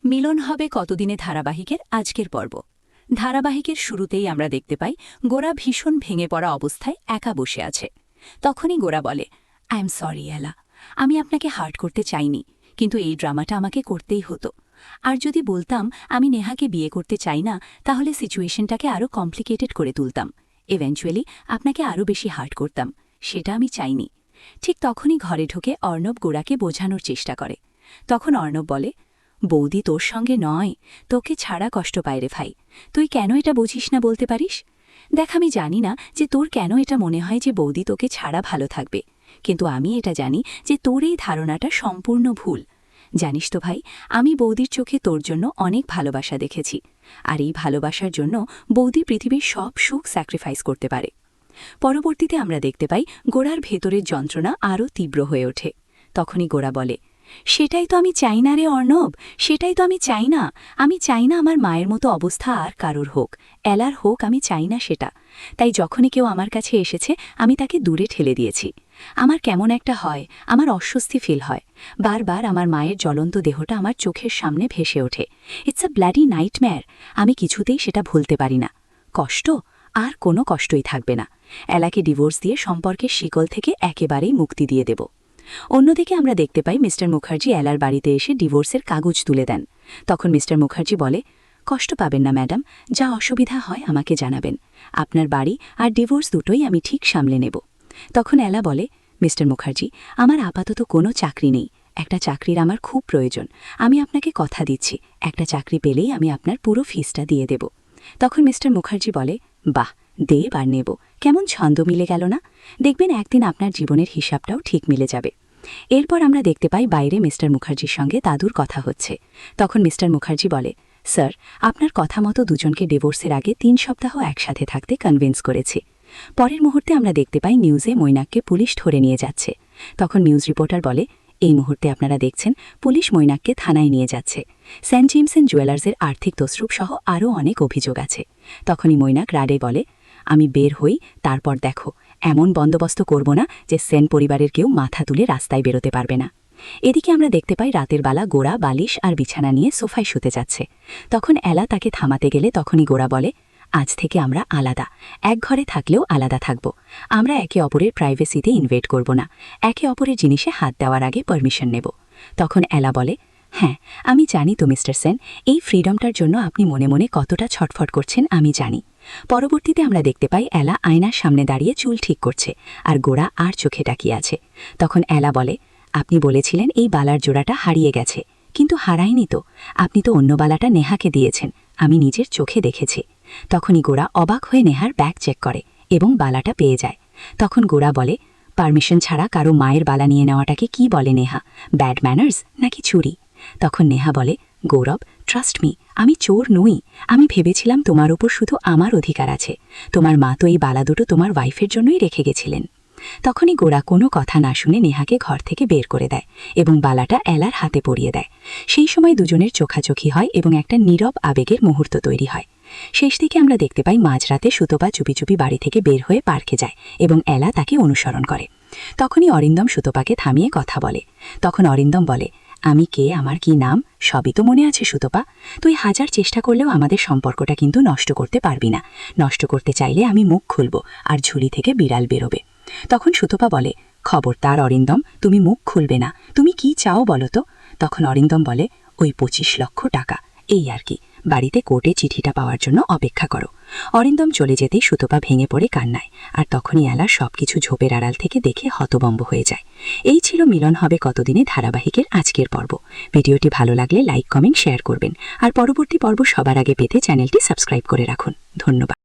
মিলন হবে কতদিনে ধারাবাহিকের আজকের পর্ব। ধারাবাহিকের শুরুতেই আমরা দেখতে পাই গোরা ভীষণ ভেঙে পড়া অবস্থায় একা বসে আছে। তখনই গোরা বলে, আই এম সরি এলা, আমি আপনাকে হার্ট করতে চাইনি, কিন্তু এই ড্রামাটা আমাকে করতেই হতো। আর যদি বলতাম আমি নেহাকে বিয়ে করতে চাই না, তাহলে সিচুয়েশনটাকে আরও কমপ্লিকেটেড করে তুলতাম, ইভেন্চুয়ালি আপনাকে আরও বেশি হার্ট করতাম। সেটা আমি চাইনি। ঠিক তখনই ঘরে ঢুকে অর্ণব গোরাকে বোঝানোর চেষ্টা করে। তখন অর্ণব বলে, বৌদি তোর সঙ্গে নয়, তোকে ছাড়া কষ্ট পায় রে ভাই। তুই কেন এটা বুঝিস না বলতে পারিস? দেখ, আমি জানি না যে তোর কেন এটা মনে হয় যে বৌদি তোকে ছাড়া ভালো থাকবে, কিন্তু আমি এটা জানি যে তোর এই ধারণাটা সম্পূর্ণ ভুল। জানিস তো ভাই, আমি বৌদির চোখে তোর জন্য অনেক ভালোবাসা দেখেছি, আর এই ভালোবাসার জন্য বৌদি পৃথিবীর সব সুখ স্যাক্রিফাইস করতে পারে। পরবর্তীতে আমরা দেখতে পাই গোরার ভেতরের যন্ত্রণা আরও তীব্র হয়ে ওঠে। তখনই গোরা বলে, সেটাই তো আমি চাই না রে অর্ণব, সেটাই তো আমি চাই না। আমি চাই না আমার মায়ের মতো অবস্থা আর কারোর হোক, এলার হোক, আমি চাই না সেটা। তাই যখনই কেউ আমার কাছে এসেছে আমি তাকে দূরে ঠেলে দিয়েছি। আমার কেমন একটা হয়, আমার অস্বস্তি ফিল হয়। বারবার আমার মায়ের জ্বলন্ত দেহটা আমার চোখের সামনে ভেসে ওঠে। It's a bloody nightmare. আমি কিছুতেই সেটা ভুলতে পারি না। কষ্ট? আর কোনো কষ্টই থাকবে না। এলাকে ডিভোর্স দিয়ে সম্পর্কের শিকল থেকে একেবারেই মুক্তি দিয়ে দেব। অন্যদিকে আমরা দেখতে পাই মিস্টার মুখার্জি এলার বাড়িতে এসে ডিভোর্সের কাগজ তুলে দেন। তখন মিস্টার মুখার্জি বলে, কষ্ট পাবেন না ম্যাডাম, যা অসুবিধা হয় আমাকে জানাবেন। আপনার বাড়ি আর ডিভোর্স দুটোই আমি ঠিক সামলে নেব। তখন এলা বলে, মিস্টার মুখার্জি, আমার আপাতত কোনো চাকরি নেই। একটা চাকরির আমার খুব প্রয়োজন। আমি আপনাকে কথা দিচ্ছি, একটা চাকরি পেলেই আমি আপনার পুরো ফিসটা দিয়ে দেব। তখন মিস্টার মুখার্জি বলে, বাহ, দেব আর নেব, কেমন ছন্দ মিলে গেল না? দেখবেন একদিন আপনার জীবনের হিসাবটাও ঠিক মিলে যাবে। এরপর আমরা দেখতে পাই বাইরে মিস্টার মুখার্জির সঙ্গে দাদুর কথা হচ্ছে। তখন মিস্টার মুখার্জি বলে, স্যার, আপনার কথা মতো দুজনকে ডিভোর্সের আগে 3 সপ্তাহ একসাথে থাকতে কনভিন্স করেছি। পরের মুহূর্তে আমরা দেখতে পাই নিউজে মৈনাককে পুলিশ ধরে নিয়ে যাচ্ছে। তখন নিউজ রিপোর্টার বলে, এই মুহূর্তে আপনারা দেখছেন পুলিশ মৈনাককে থানায় নিয়ে যাচ্ছে। সেন্ট জেমস অ্যান্ড জুয়েলার্সের আর্থিক তসরুপ সহ আরও অনেক অভিযোগ আছে। তখনই মৈনাক রাডে বলে, আমি বের হই, তারপর দেখো, এমন বন্দোবস্ত করব না যে সেন পরিবারের কেউ মাথা তুলে রাস্তায় বেরোতে পারবে না। এদিকে আমরা দেখতে পাই রাতের বেলা গোরা বালিশ আর বিছানা নিয়ে সোফায় শুতে যাচ্ছে। তখন এলা তাকে থামাতে গেলে তখনই গোরা বলে, আজ থেকে আমরা আলাদা, এক ঘরে থাকলেও আলাদা থাকব। আমরা একে অপরের প্রাইভেসিতে ইনভেট করব না, একে অপরের জিনিসে হাত দেওয়ার আগে পারমিশন নেব। তখন এলা বলে, হ্যাঁ, আমি জানি তো মিস্টার সেন, এই ফ্রিডমটার জন্য আপনি মনে মনে কতটা ছটফট করছেন আমি জানি। পরবর্তীতে আমরা দেখতে পাই এলা আয়নার সামনে দাঁড়িয়ে চুল ঠিক করছে, আর গোরা আর চোখে তাকিয়ে আছে। তখন এলা বলে, আপনি বলেছিলেন এই বালার জোড়াটা হারিয়ে গেছে, কিন্তু হারায়নি তো। আপনি তো অন্য বালাটা নেহাকে দিয়েছেন, আমি নিজের চোখে দেখেছি। তখনই গোরা অবাক হয়ে নেহার ব্যাগ চেক করে এবং বালাটা পেয়ে যায়। তখন গোরা বলে, পারমিশন ছাড়া কারো মায়ের বালা নিয়ে নেওয়াটাকে কি বলে নেহা, ব্যাড ম্যানার্স নাকি চুরি? তখন নেহা বলে, গৌরব, ট্রাস্ট মি, আমি চোর নই। আমি ভেবেছিলাম তোমার ওপর শুধু আমার অধিকার আছে। তোমার মা তো এই বালা দুটো তোমার ওয়াইফের জন্যই রেখে গেছিলেন। তখনই গোরা কোনো কথা না শুনে নেহাকে ঘর থেকে বের করে দেয় এবং বালাটা এলার হাতে পরিয়ে দেয়। সেই সময় দুজনের চোখাচোখি হয় এবং একটা নীরব আবেগের মুহূর্ত তৈরি হয়। শেষ দিকে আমরা দেখতে পাই মাঝরাতে সুতপা চুপি চুপি বাড়ি থেকে বের হয়ে পার্কে যায় এবং এলা তাকে অনুসরণ করে। তখনই অরিন্দম সুতপাকে থামিয়ে কথা বলে। তখন অরিন্দম বলে, আমি কে, আমার কি নাম, সবই তো মনে আছে সুতপা। তুই হাজার চেষ্টা করলেও আমাদের সম্পর্কটা কিন্তু নষ্ট করতে পারবি না। নষ্ট করতে চাইলে আমি মুখ খুলব আর ঝুলি থেকে বিড়াল বেরোবে। তখন সুতপা বলে, খবরদার অরিন্দম, তুমি মুখ খুলবে না। তুমি কি চাও বলো তো? তখন অরিন্দম বলে, ওই 25 লক্ষ টাকা, এই আর কি। বাড়িতে কোর্টে চিঠিটা পাওয়ার জন্য অপেক্ষা করো। অরিন্দম চলে যেতেই সুতপা ভেঙে পড়ে কান্নায়, আর তখনই এলা সবকিছু ঝোপের আড়াল থেকে দেখে হতবম্ব হয়ে যায়। এই ছিল মিলন হবে কতদিনে ধারাবাহিকের আজকের পর্ব। ভিডিওটি ভালো লাগলে লাইক, কমেন্ট, শেয়ার করবেন, আর পরবর্তী পর্ব সবার আগে পেতে চ্যানেলটি সাবস্ক্রাইব করে রাখুন। ধন্যবাদ।